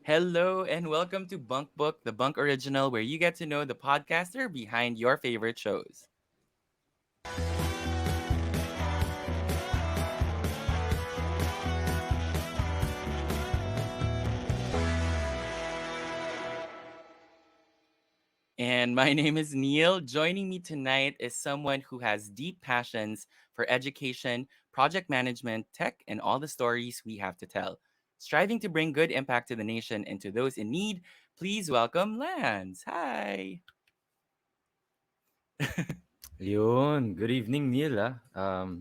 Hello and welcome to Bunk Book, the Bunk original, where you get to know the podcaster behind your favorite shows. And my name is Neil. Joining me tonight is someone who has deep passions for education, project management, tech, and all the stories we have to tell. Striving to bring good impact to the nation and to those in need, please welcome Lance. Hi. Good evening Neil,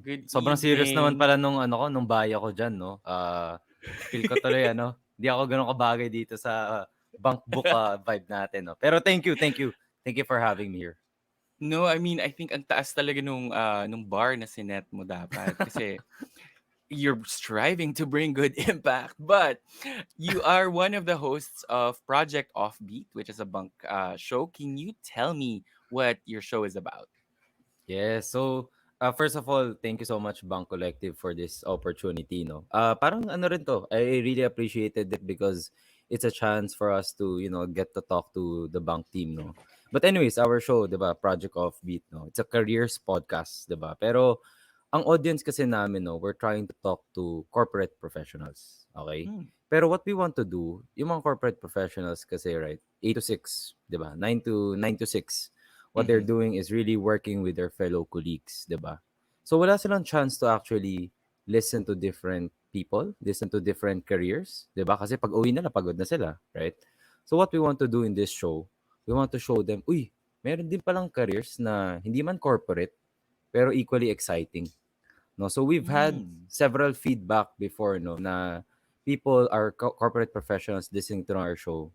Good sobrang serious naman evening. pala nung bio ko diyan 'no. Feel ko tuloy hindi ako gano'n kabagay dito sa bunk book, vibe natin 'no. Pero thank you. Thank you for having me here. No, I mean, I think ang taas talaga nung bar na sinet mo dapat kasi you're striving to bring good impact. But you are one of the hosts of Project Offbeat, which is a bunk show. Can you tell me what your show is about? Yes. So, first of all, thank you so much Bang Collective for this opportunity 'no. Parang ano rin 'to, I really appreciated it because it's a chance for us to, get to talk to the Bang team 'no. But anyways, our show, 'di ba, Project Offbeat 'no. It's a careers podcast, 'di ba? Pero ang audience kasi namin 'no, we're trying to talk to corporate professionals, okay? Hmm. Pero what we want to do, yung mga corporate professionals kasi, right, 8 to 6, 'di ba? 9 to 6. What they're Mm-hmm. doing is really working with their fellow colleagues, 'di ba? So wala silang chance to actually listen to different people, listen to different careers, 'di ba? Kasi pag uwi nila, pagod na sila, right? So what we want to do in this show, we want to show them, uy, meron din palang careers na hindi man corporate, pero equally exciting. No, so we've had Mm. several feedback before, no, na people are corporate professionals listening to our show.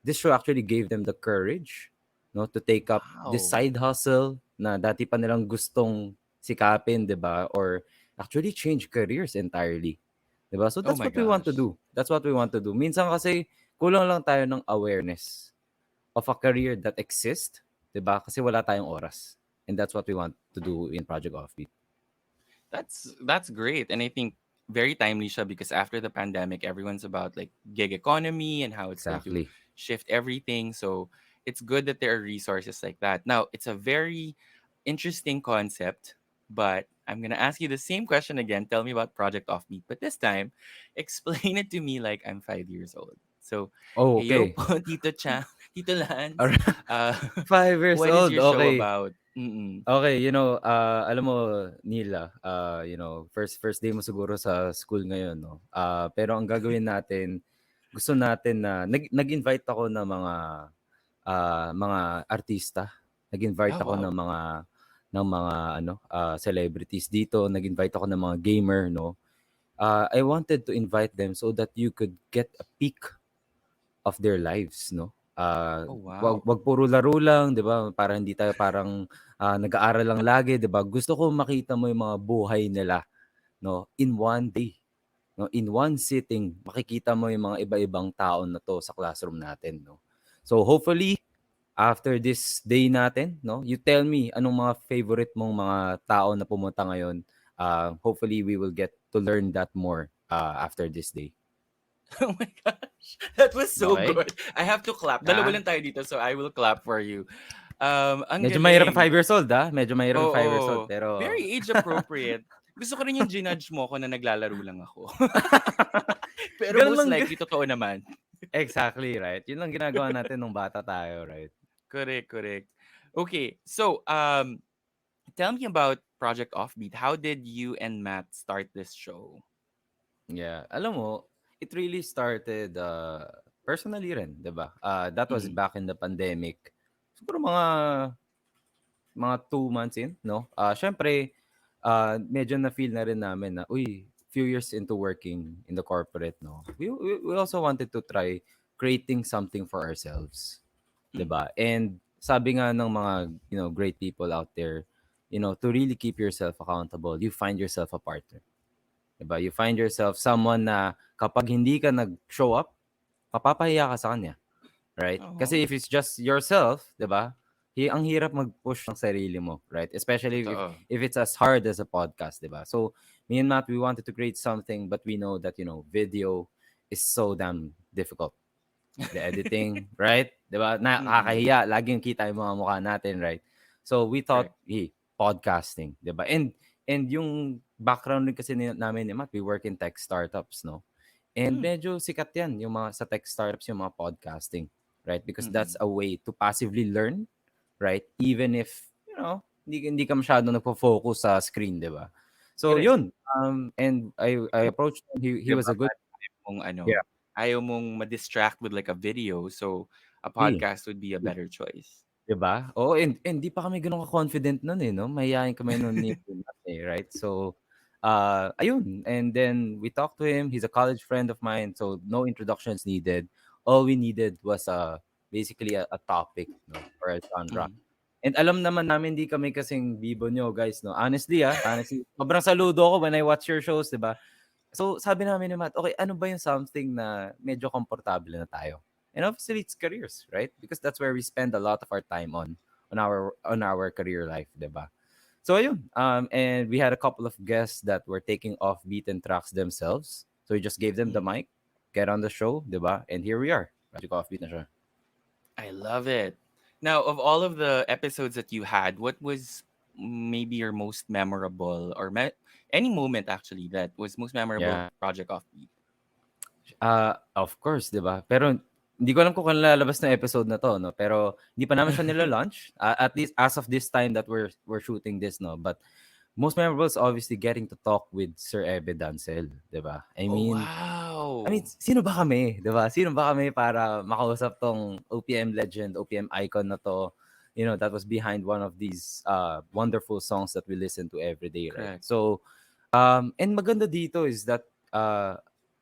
This show actually gave them the courage, no, to take up this Wow. side hustle na dati pa nilang gustong sikapin, 'di ba? Or actually change careers entirely. 'Di ba? So Oh that's my what we want to gosh. do. That's what we want to do. Minsan kasi kulang lang tayo ng awareness of a career that exists, 'di ba? Kasi wala tayong oras. And that's what we want to do in Project Offbeat. That's great. And I think very timely siya because after the pandemic, everyone's about like gig economy and how it's going to Exactly. shift everything. So it's good that there are resources like that. Now, it's a very interesting concept, but I'm gonna ask you the same question again. Tell me about Project Offbeat, but this time, explain it to me like I'm 5 years old. So, Oh, heyo okay. po, Tito Cha, Tito All Lance. right. Uh, 5 years what is old. your show Okay. about? Mm-mm. Okay, alam mo, Nila, first day mo siguro sa school ngayon, no? Pero ang gagawin natin, gusto natin na nag-invite ako ng mga artista. Nag-invite Oh ako wow. ng mga celebrities dito. Nag-invite ako ng mga gamer, no? I wanted to invite them so that you could get a peek of their lives, no? Oh Wag wow. wag puro laro lang, 'di ba? Para hindi tayo parang nag-aaral lang lagi, 'di ba? Gusto ko makita mo yung mga buhay nila, no? In one day, no? In one sitting, makikita mo yung mga iba-ibang tao na 'to sa classroom natin, no? So hopefully after this day natin, no? You tell me anong mga favorite mong mga tao na pumunta ngayon. Hopefully we will get to learn that more after this day. Oh my gosh. That was so Okay? good. I have to clap. Dalawa Ah, lang tayo dito, so I will clap for you. Ang Medyo mahirap galing. 5 years old, Medyo mahirap 5 years old, Oo. pero Very age appropriate. Gusto ko rin yung ginudge mo ko na naglalaro lang ako. Pero gano'n most lang likely, totoo naman. exactly, right? Yun lang ginagawa natin nung bata tayo, right? Correct, correct. Okay, so tell me about Project Offbeat. How did you and Matt start this show? Yeah. Alam mo, it really started, personally rin, 'di ba? That was Mm-hmm. back in the pandemic. Siguro mga 2 months in, 'no? Siyempre, medyo na-feel na rin namin na, uy, few years into working in the corporate, 'no? We also wanted to try creating something for ourselves. 'Di ba? And sabi nga ng mga, great people out there, to really keep yourself accountable, you find yourself a partner. 'Di ba? You find yourself someone na kapag hindi ka nag-show up, mapapahiya ka sa kanya, right? Kasi Oh, if it's just yourself, 'di ba? Ang hirap mag-push ng sarili mo, right? Especially if totoo. if it's as hard as a podcast, 'di ba? So, me and Matt, we wanted to create something, but we know that, video is so damn difficult. the editing, right? 'Di ba? Mm-mm. Nakakahiya, laging kita yung mga mukha natin, right? So we thought, Correct. hey, podcasting, 'di ba? And yung background din kasi namin ni Matt, we work in tech startups, no? And Mm. medyo sikat yan, yung mga sa tech startups, yung mga podcasting, right? Because that's Mm-mm. a way to passively learn, right? Even if, hindi ka masyado nagpo-focus sa screen, di ba? So, Correct. yun. And I approached him. He 'Di was ba, a good, parang ayaw mong ano, yeah. ayaw mong ma-distract with like a video, so a Eh, podcast would be a better choice. 'di ba? Oo, and di pa kami gano'n ka-confident no'n, eh, 'no? Mahiyain kami no'n ni Matt, eh, right? So, ayun, and then we talked to him. He's a college friend of mine, so no introductions needed. All we needed was, basically a topic, 'no, or a genre. Mm. And alam naman namin di kami kasing bibo niyo, guys, 'no? Honestly, honestly, sobrang saludo ako when I watch your shows, 'di ba? So, sabi namin ni Matt, "Okay, ano ba yung something na medyo komportable na tayo?" And obviously, it's careers, right? Because that's where we spend a lot of our time on our career life, 'di ba? So, ayun. And we had a couple of guests that were taking off beaten tracks themselves. So, we just gave them the Mm. mic, get on the show, 'di ba? And here we are. Project Offbeat na siya. I love it. Now, of all of the episodes that you had, what was maybe your most memorable, or any moment actually that was most memorable Yeah. of Project Offbeat? Of course, 'di ba? Pero hindi ko alam kung kailan lalabas na episode na 'to, 'no, pero hindi pa namin siya nila-launch, at least as of this time that we're shooting this, 'no. But most memorable is obviously getting to talk with Sir Ebe Dancel, 'di ba? Oh, I mean, wow. sino ba kami, 'di ba? Sino ba kami para makausap 'tong OPM legend, OPM icon na 'to, that was behind one of these, wonderful songs that we listen to every day, right? Correct. So, and maganda dito is that,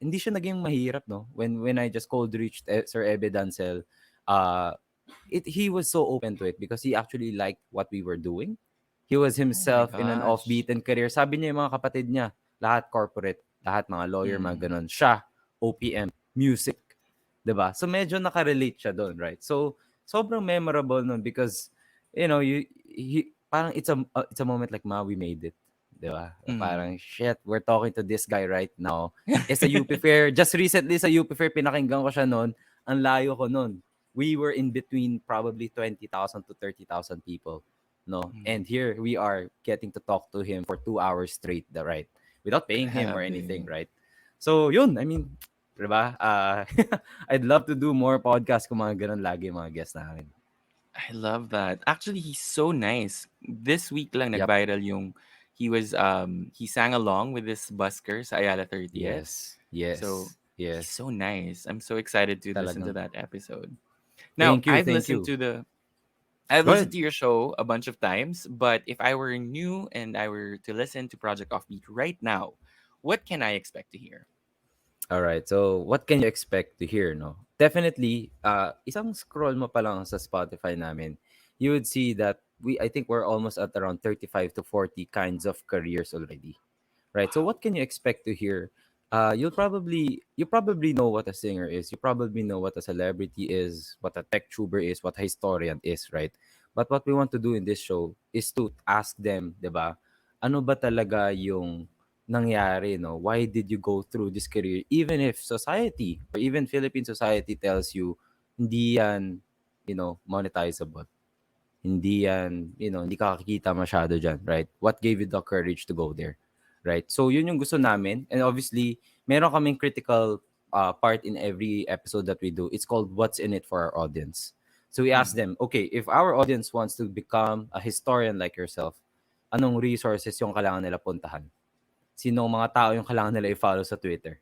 hindi siya naging mahirap, 'no? When I just cold reached Sir Ebe Dancel, uh, he was so open to it because he actually liked what we were doing. He was Oh my himself in an gosh. offbeaten career. Sabi niya yung mga kapatid niya, lahat corporate, lahat mga lawyer, mga Mm. ganun. Siya, OPM, music, 'di ba? So medyo naka-relate siya doon, right? So sobrang memorable nun because parang it's a moment like, ma, we made it, 'di ba? Mm. Parang shit, we're talking to this guy right now. It's a UP Fair. Just recently sa UP Fair pinakinggan ko siya noon. Ang layo ko noon. We were in between probably 20,000 to 30,000 people, no? And Mm. here we are getting to talk to him for 2 hours straight, right? Without paying him or anything, Grabe. right? So, yun, I mean, 'di ba? I'd love to do more podcast kung mga ganun lagi yung mga guests namin. I love that. Actually, he's so nice. This week lang Yep. nag-viral yung he sang along with this busker sa Ayala 30th. Yes. So, Yes. he's Yes. so nice. I'm so excited to listen to Talagang. that episode. Now, Thank you. Thank you. I've Go listened ahead. to your show a bunch of times, but if I were new and I were to listen to Project Offbeat right now, what can I expect to hear? All right. So, what can you expect to hear, no? Definitely, isang scroll mo pa lang sa Spotify namin, you would see that I think we're almost at around 35 to 40 kinds of careers already. Right. So Wow. what can you expect to hear? You probably know what a singer is. You probably know what a celebrity is, what a tech tuber is, what a historian is, right? But what we want to do in this show is to ask them, 'di ba? Ano ba talaga yung nangyari, no? Why did you go through this career? Even if society or even Philippine society tells you hindi yan, monetizable. Hindi yan, hindi ka kakikita masyado dyan, right? What gave you the courage to go there, right? So, yun yung gusto namin. And obviously, meron kaming critical part in every episode that we do. It's called What's in it for our audience. So, we ask Mm. them, okay, if our audience wants to become a historian like yourself, anong resources yung kailangan nila puntahan? Sinong mga tao yung kailangan nila i-follow sa Twitter?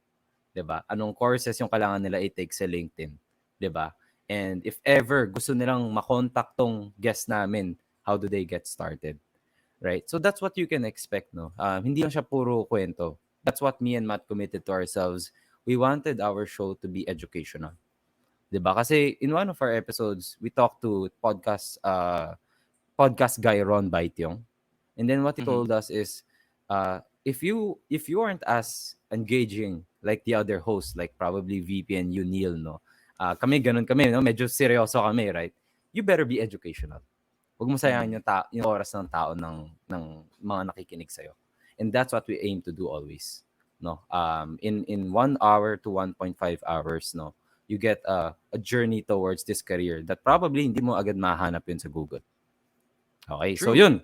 'Di ba? Anong courses yung kailangan nila i-take sa LinkedIn, 'di ba? And if ever gusto nilang makontak tong guest namin, how do they get started? Right? So that's what you can expect, no? Hindi lang siya puro kwento. That's what me and Matt committed to ourselves. We wanted our show to be educational. 'Di ba? Kasi in one of our episodes, we talked to podcast guy Ron Baitiong. And then what he Mm-hmm. told us is, if you aren't as engaging like the other hosts, like probably VP and you, Neil, no? Kami ganun kami, no? Medyo seryoso kami, right? You better be educational. Huwag mo sayangin Mm. yung oras ng tao ng mga nakikinig sa'yo. And that's what we aim to do always. No? In 1 hour to 1.5 hours, no? you get a journey towards this career that probably hindi mo agad mahanap yun sa Google. Okay, so True. yun.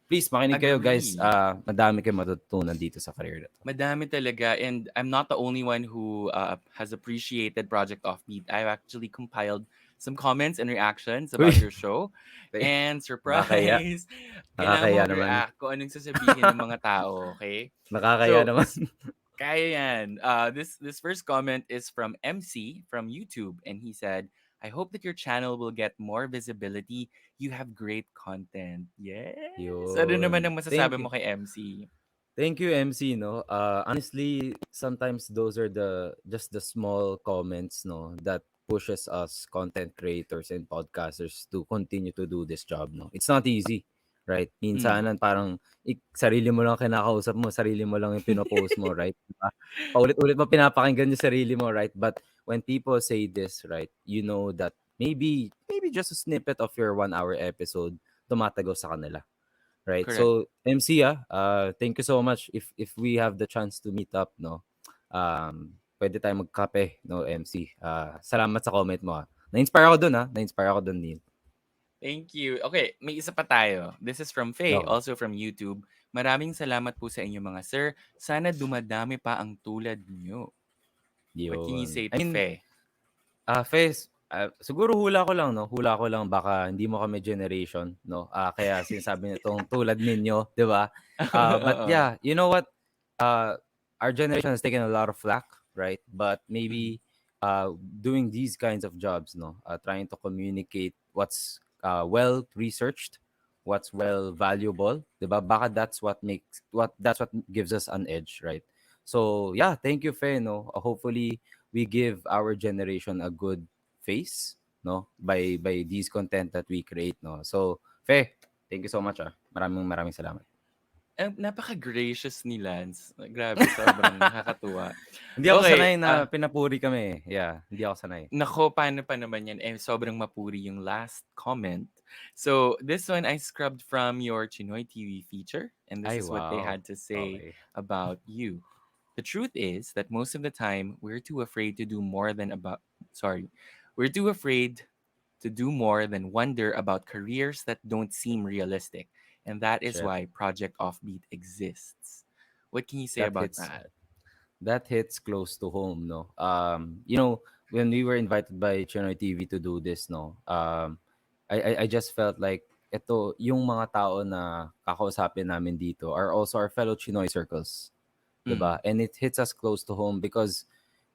Please, makinig kayo guys. Agree. Madami kayo matututunan dito sa career na to. Madami talaga. And I'm not the only one who has appreciated Project Offbeat. I've actually compiled some comments and reactions Uy, about your show. And nakakaya. surprise, kailangan mo Nakakaya naman. mag-react kung anong sasabihin ng mga tao, okay? Nakakaya So, naman. kaya yan. This first comment is from MC from YouTube, and he said, "I hope that your channel will get more visibility. You have great content." Yes. Ano naman Yun. ang masasabi Thank mo you. kay MC? Thank you, MC, no. Honestly, sometimes those are the small comments, no, that pushes us content creators and podcasters to continue to do this job, no. It's not easy, right? Mm. Minsanan parang sarili mo lang kinakausap mo, sarili mo lang yung pinopost mo, right? Diba? Paulit-ulit mo pinapakinggan yung sarili mo, right? But when people say this, right, you know that maybe just a snippet of your 1 hour episode tumatago sa kanila. Right. Correct. So MC, thank you so much. If we have the chance to meet up, no, pwede tayo magkape, no, MC. Salamat sa comment mo. Na-inspire ako dun, Na-inspire ako dun, Neil. Thank you. Okay, may isa pa tayo. This is from Faye, Okay. also from YouTube. Maraming salamat po sa inyo mga sir. Sana dumadami pa ang tulad niyo. What can you Yun. say I to mean, Faye? Fez, siguro hula ko lang, no? Hula ko lang baka hindi mo kami generation, no? Kaya sinasabi nitong tulad ninyo, 'di ba? But Oo. yeah, you know what? Uh, our generation has taken a lot of flack, right? But Mhm. maybe doing these kinds of jobs, no? Trying to communicate what's well researched, what's well valuable, 'di ba? Baka that's what gives us an edge, right? So, yeah, thank you, Fe, no? Hopefully we give our generation a good face, no, by these content that we create, no. So Fe, thank you so much. Maraming salamat. Napaka-gracious ni Lance. Grabe, sobrang nakakatuwa. Hindi ako Okay, sanay na pinapuri kami. Yeah, hindi ako sanay. nako, paano pa naman yan? Sobrang mapuri yung last comment. So, this one I scrubbed from your Chinoy TV feature, and this Ay, is what they wow. had to say Okay. about you. The truth is that most of the time, we're too afraid to do more than about, sorry, we're too afraid to do more than wonder about careers that don't seem realistic. And that is Shit. why Project Offbeat exists. What can you say That about hits that? that hits close to home, no. When we were invited by Channel TV to do this, no. I just felt like ito yung mga tao na kakausapin namin dito are also our fellow Chinoy circles, 'di Mm, ba? And it hits us close to home because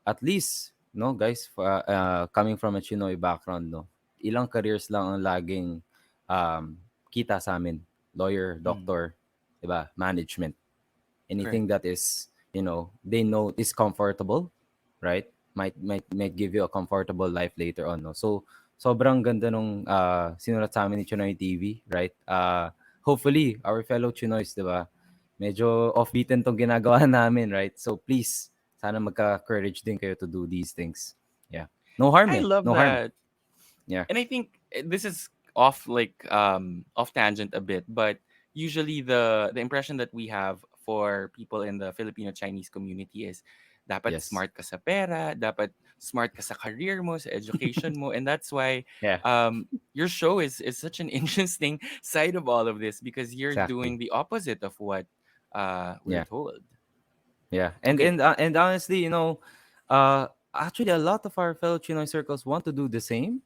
at least, no, guys, coming from a Chinoy background, no, ilang careers lang ang laging um, kita sa amin. Lawyer, mm, doctor, 'di ba? Management. correct. Anything that is, they know is comfortable, right? Might give you a comfortable life later on, no? So, sobrang ganda nung sinulat sa amin ni Chinoy TV, right? Hopefully, our fellow Chinoys, 'di ba? Medyo offbeaten tong ginagawa namin, right? So, please, sana magka-courage din kayo to do these things. Yeah. No harm I eh. love No harm. that. Yeah. And I think this is off off tangent a bit, but usually the impression that we have for people in the Filipino Chinese community is dapat Yes. smart ka sa pera, dapat smart ka sa career mo, sa education mo, and that's why Yeah. your show is such an interesting side of all of this because you're Exactly. doing the opposite of what we're Yeah. told. Yeah, Okay. and honestly, actually, a lot of our fellow Chinoy circles want to do the same.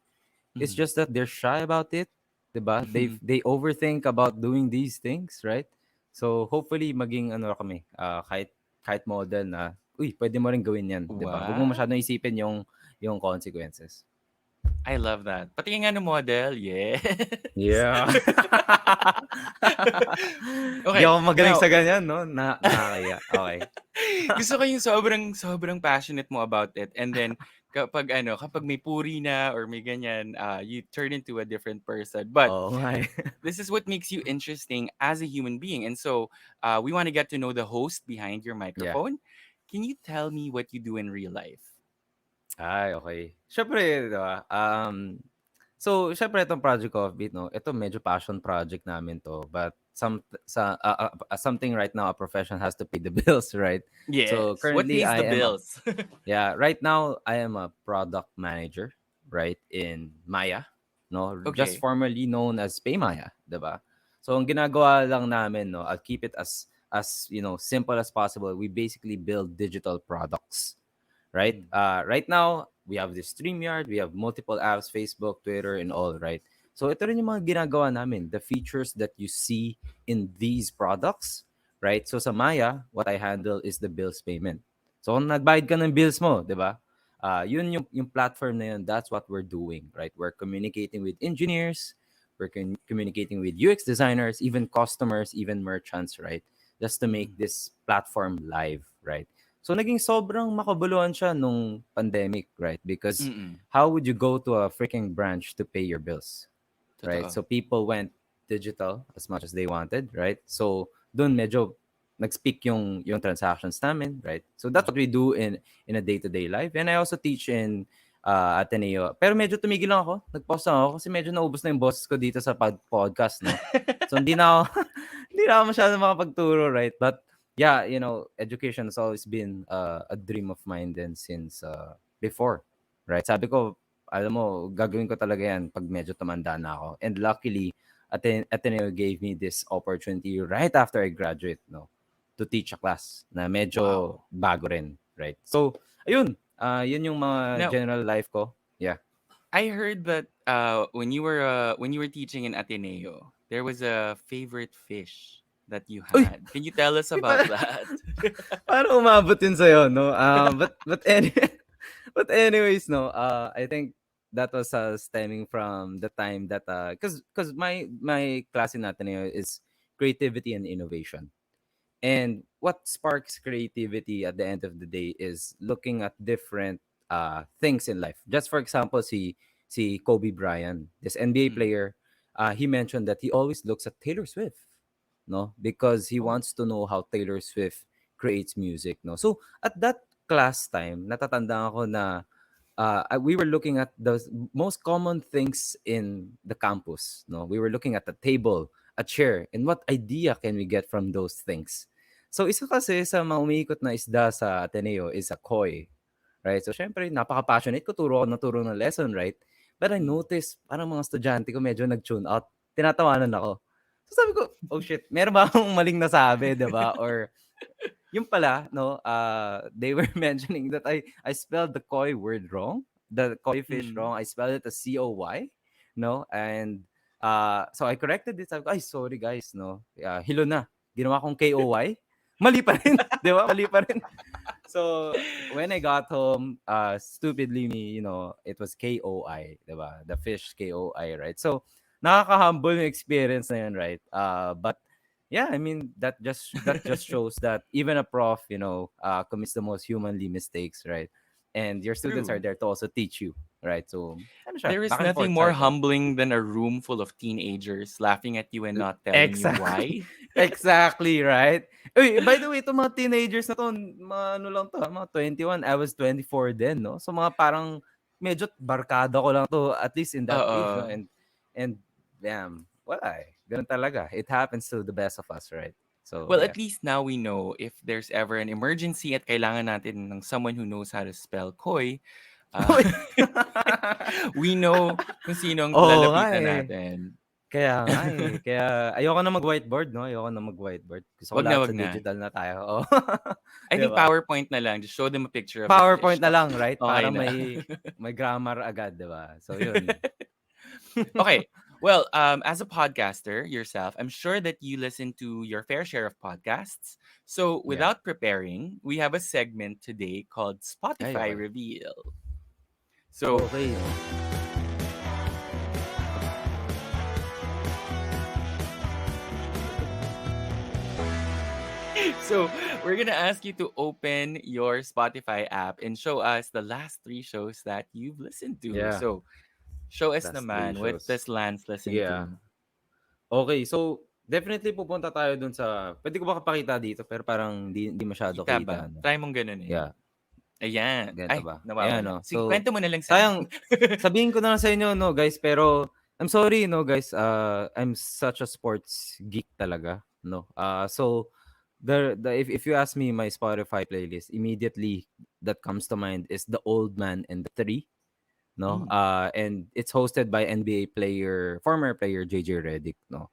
It's Mhm. just that they're shy about it, diba? They overthink about doing these things, right? So hopefully, maging ano kami, kahit model na, uy, pwede mo rin gawin yan, diba? Huwag mo Wow. masyadong isipin yung consequences. I love that. Pati nga ng model, yes. Yeah. Di Okay, ako magaling now, sa ganyan, no? Nakakaya. Okay. gusto ko yung sobrang passionate mo about it. And then, kapag may puri na or may ganyan, you turn into a different person. But Oo nga eh. this is what makes you interesting as a human being. And so, we want to get to know the host behind your Yeah. microphone. Can you tell me what you do in real life? Ay, okay. Siyempre, 'di ba, so siyempre itong project Offbeat, 'no, ito medyo passion project namin 'to, but something right now, a profession has to pay the bills, right? So Yes. What currently pays the I am a bills? yeah, right now I am a product manager, right, in Maya, no, just Okay. formerly known as Paymaya, 'di ba? So ang ginagawa lang namin, no, I'll keep it as simple as possible. We basically build digital products, right? Mm. Right now, we have this StreamYard, we have multiple apps, Facebook, Twitter, and all, right? So ito rin yung mga ginagawa namin, the features that you see in these products, right? So sa Maya, what I handle is the bills payment. So kung nagbayad ka ng bills mo, di ba? Yun yung platform na yun, that's what we're doing, right? We're communicating with engineers, we're communicating with UX designers, even customers, even merchants, right? Just to make Mm. this platform live, right? So naging sobrang makabuluhan siya nung pandemic, right? Because Mm. how would you go to a freaking branch to pay your bills, right? Totoo. So people went digital as much as they wanted, right? So dun medyo nag-speak yung transactions namin, right? So that's what we do in a day-to-day life. And I also teach in Ateneo. Pero medyo tumigil lang ako. Nag-pause lang ako kasi medyo naubos na yung boses ko dito sa podcast, no? So hindi na ako, hindi na ako masyadong makapagturo, right? But yeah, education has always been a dream of mine then since before, right? Sabi ko, alam mo, gagawin ko talaga yan pag medyo tumanda na ako. And luckily, Ateneo gave me this opportunity right after I graduate, no, to teach a class na medyo Wow. bago rin, right? So, ayun, yun yung mga Now, general life ko. Yeah. I heard that when you were teaching in Ateneo, there was a favorite fish that you Uy! had. Can you tell us Uy, about that? paano umabot yun sa'yo, no? But anyways, no, I think that was stemming from the time that because my class in Ateneo is creativity and innovation. And what sparks creativity at the end of the day is looking at different things in life. Just for example, si Kobe Bryant, this NBA Mm. player, he mentioned that he always looks at Taylor Swift, no, because he Oh. wants to know how Taylor Swift creates music, no. So at that class time, natatandaan ako na we were looking at the most common things in the campus. No, we were looking at a table, a chair, and what idea can we get from those things? So isa kasi sa mga umiikot na isda sa Ateneo is a koi, right? So syempre, napaka-passionate ko, turo ng lesson, right? But I Mm. noticed, parang mga estudyante ko medyo nag-tune out. Tinatawanan ako. So sabi ko, oh shit, meron ba akong maling nasabi, di ba? Or yung pala, no, they were mentioning that I spelled the koi word wrong, the koi fish Mm. wrong. I spelled it as COY, no, and so I corrected it. Sabi ko, ay, sorry guys, no, hilo na. Ginawa kong KOY. Mali pa rin, di ba? Mali pa rin. So when I got home, stupidly me, it was KOI, di ba? The fish KOI, right? So nakaka-humble yung experience na yun, right? But yeah, I mean that just shows that even a prof, commits the most humanly mistakes, right? And your students are True. there to also teach you, right? So ano siya, There is back and nothing forth more cycle. humbling than a room full of teenagers laughing at you and not telling you Exactly. why. Exactly, right? Uy, by the way, itong mga teenagers na to, mga ano lang to, mga 21, I was 24 then, no? So mga parang medyo barkada ko lang to at least in that age, no? Oo. And damn, wala eh. Ganun talaga. It happens to the best of us, right? So, Well, yeah. at least now we know if there's ever an emergency at kailangan natin ng someone who knows how to spell koi, uh, Uy! we know kung sino ang Oo nga lalapitan eh. natin. Kaya nga eh. Kaya ayoko na mag-whiteboard, no? Ayoko na mag-whiteboard. Gusto ko Wag na, lahat wag sa na. digital na tayo. Oo. I 'Di think ba? PowerPoint na lang. Just show them a picture of the fish. PowerPoint na lang, right? Okay Para na. may grammar agad, 'di ba? So 'yun. Okay. Well, as a podcaster yourself, I'm sure that you listen to your fair share of podcasts. So, Yeah. without preparing, we have a segment today called Ay, Spotify okay. Reveal. So, Okay. so we're gonna ask you to open your Spotify app and show us the last three shows that you've listened to. Yeah. So, show us Last three naman, what shows. does Lance listen Sige ah. to? Okay, so definitely pupunta tayo dun sa pwede ko ba kapakita dito pero parang hindi masyado Kita ba? kita, no? Try mong ganunin. Yeah, Ayan. ganito Ay, ba? Ayan, nawawala. no? Sige, So, kwento mo na lang sana. sayang, sabihin ko na lang sa inyo, no, guys, pero I'm sorry, no guys. I'm such a sports geek talaga, no. So the if you ask me my Spotify playlist, immediately that comes to mind is The Old Man and the Three, no. Mm. And it's hosted by NBA player, former player JJ Redick, no.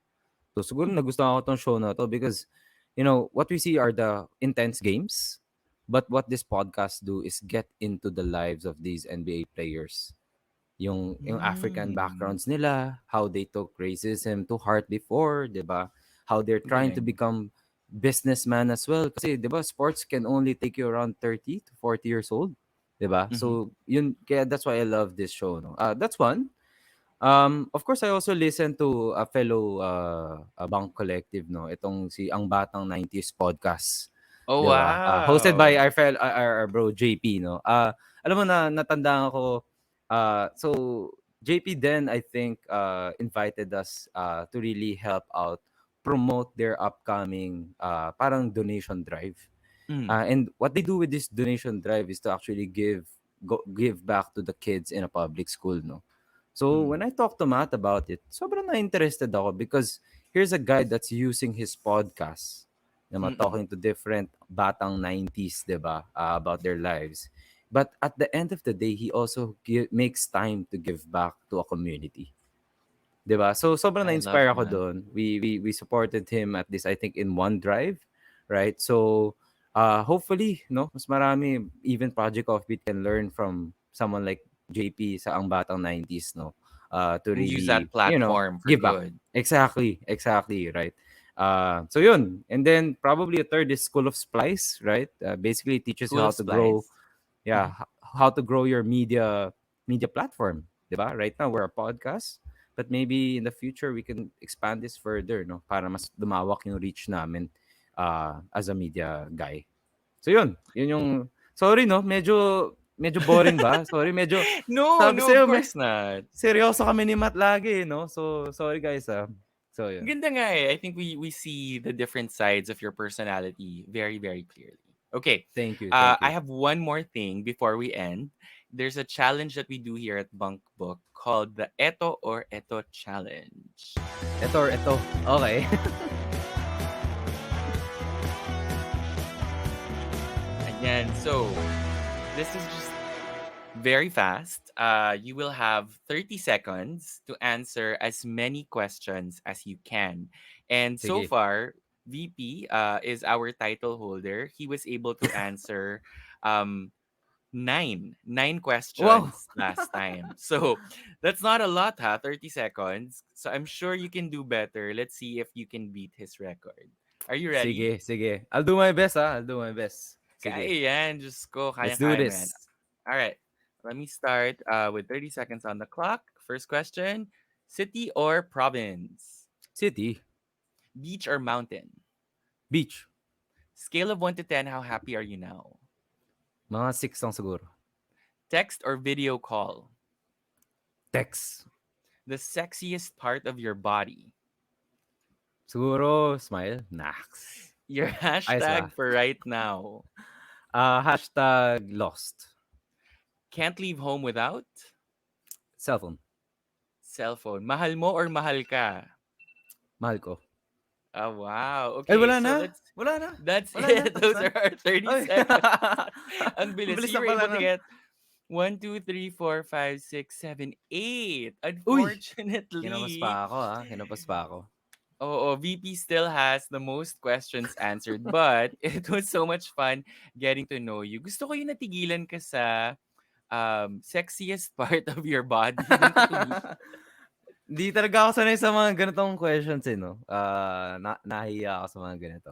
So siguro nagustuhan ko tong show na to because what we see are the intense games, but what this podcast do is get into the lives of these NBA players, yung African Mm. backgrounds nila, how they took racism to heart before, 'di ba? How they're trying to Galing. become businessman as well kasi 'di ba sports can only take you around 30 to 40 years old, 'di ba? Mhm. So yun kaya that's why I love this show, no. That's one. Of course, I also listen to a fellow Bunk Collective, no? Itong si Ang Batang 90s podcast, Oh, 'di ba? Hosted by wow. our bro JP, no? Alam mo na natandaan ko, so JP then I think invited us to really help out promote their upcoming parang donation drive. Mm. And what they do with this donation drive is to actually give back to the kids in a public school, no. So Mm. when I talked to Matt about it, sobrang na interested ako because here's a guy that's using his podcast, Mm. talking to different batang 90s, 'di ba, about their lives. But at the end of the day, he also makes time to give back to a community. 'Di ba? So sobrang I love na-inspire ako that. doon. We supported him at this I think in one drive, right? So hopefully, no, mas marami even Project Offbeat can learn from someone like JP sa Ang Batang 90s, no. To And use really, that platform for give back. good. Exactly, right? So yun. And then probably a third is School of Splice, right? Basically teaches you School how of to grow, Splice. yeah, Mhm. how to grow your media platform, 'di ba? Right now we're a podcast, but maybe in the future we can expand this further, no, para mas lumawak yung reach namin as a media guy. So yun yung sorry, no, medyo boring ba? Sorry, medyo No, sabi no, of sa'yo, course not. seryoso kami ni Matt lagi, no? So sorry guys. So yun. Ganda nga eh. I think we see the different sides of your personality very, very clearly. Okay, Thank I you. have one more thing before we end. There's a challenge that we do here at Bunk Book called the Eto or Eto Challenge. Ito. Okay. Again, so this is just very fast. You will have 30 seconds to answer as many questions as you can. And so Sige. far, VP is our title holder. He was able to answer um, nine Wow. questions last time. So that's not a lot, huh? 30 seconds. So I'm sure you can do better. Let's see if you can beat his record. Are you ready? Sige. I'll do my best, I'll do my best. Sige. Kaya yan. Just go. Let's do Kaya-kaya mo yan. this. All right. Let me start with 30 seconds on the clock. First question. City or province? City. Beach or mountain? Beach. Scale of 1 to 10, how happy are you now? Mga 6 lang siguro. Text or video call? Text. The sexiest part of your body? Siguro, smile. Nax. Your Ayos ba? hashtag for right now? Hashtag lost. Can't leave home without? Cellphone. Cellphone. Mahal mo or mahal ka? Mahal ko. Oh, wow. Ay, Okay, so let's Wala na. that's Wala na. it. Tapos Those na. are our 30 Ay. seconds. Ang Ang bilis. bilis You na were pala able to nun. get 1, 2, 3, 4, 5, 6, 7, 8. Uy! Kinapos Unfortunately, pa ako, Kinapos pa ako. VP still has the most questions answered, but it was so much fun getting to know you. Gusto ko yung natigilan ka sa sexiest part of your body. Doon ka Di talaga ako sanay sa mga ganitong questions, no? Nahihiya ako sa mga ganito.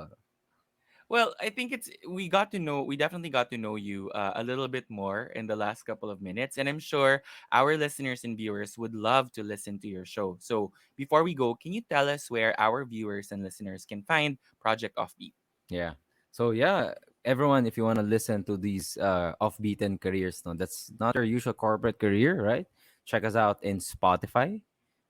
Well, I think we definitely got to know you a little bit more in the last couple of minutes. And I'm sure our listeners and viewers would love to listen to your show. So before we go, can you tell us where our viewers and listeners can find Project Offbeat? Yeah. So yeah, everyone, if you want to listen to these off-beaten careers, no, that's not your usual corporate career, right? Check us out in Spotify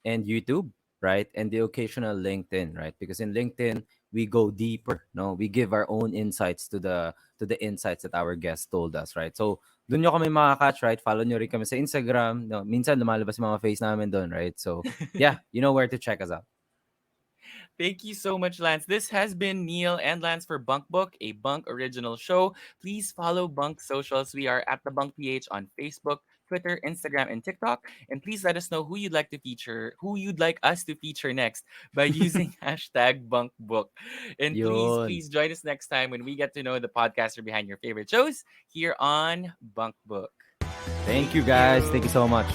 and YouTube, right? And the occasional LinkedIn, right? Because in LinkedIn we go deeper, no, we give our own insights to the insights that our guests told us, right? So doon nyo kami makaka-catch, right? Follow nyo rin kami sa Instagram. No, minsan lumalabas yung mga face namin doon, right? So, yeah, you know where to check us out. Thank you so much, Lance. This has been Neil and Lance for Bunk Book, a Bunk original show. Please follow Bunk socials. We are at the Bunk PH on Facebook, Twitter, Instagram, and TikTok. And please let us know who you'd like us to feature next by using hashtag Bunk Book. And please, Yun. please join us next time when we get to know the podcaster behind your favorite shows here on Bunk Book. Thank Thank you, guys. Thank you you. so much.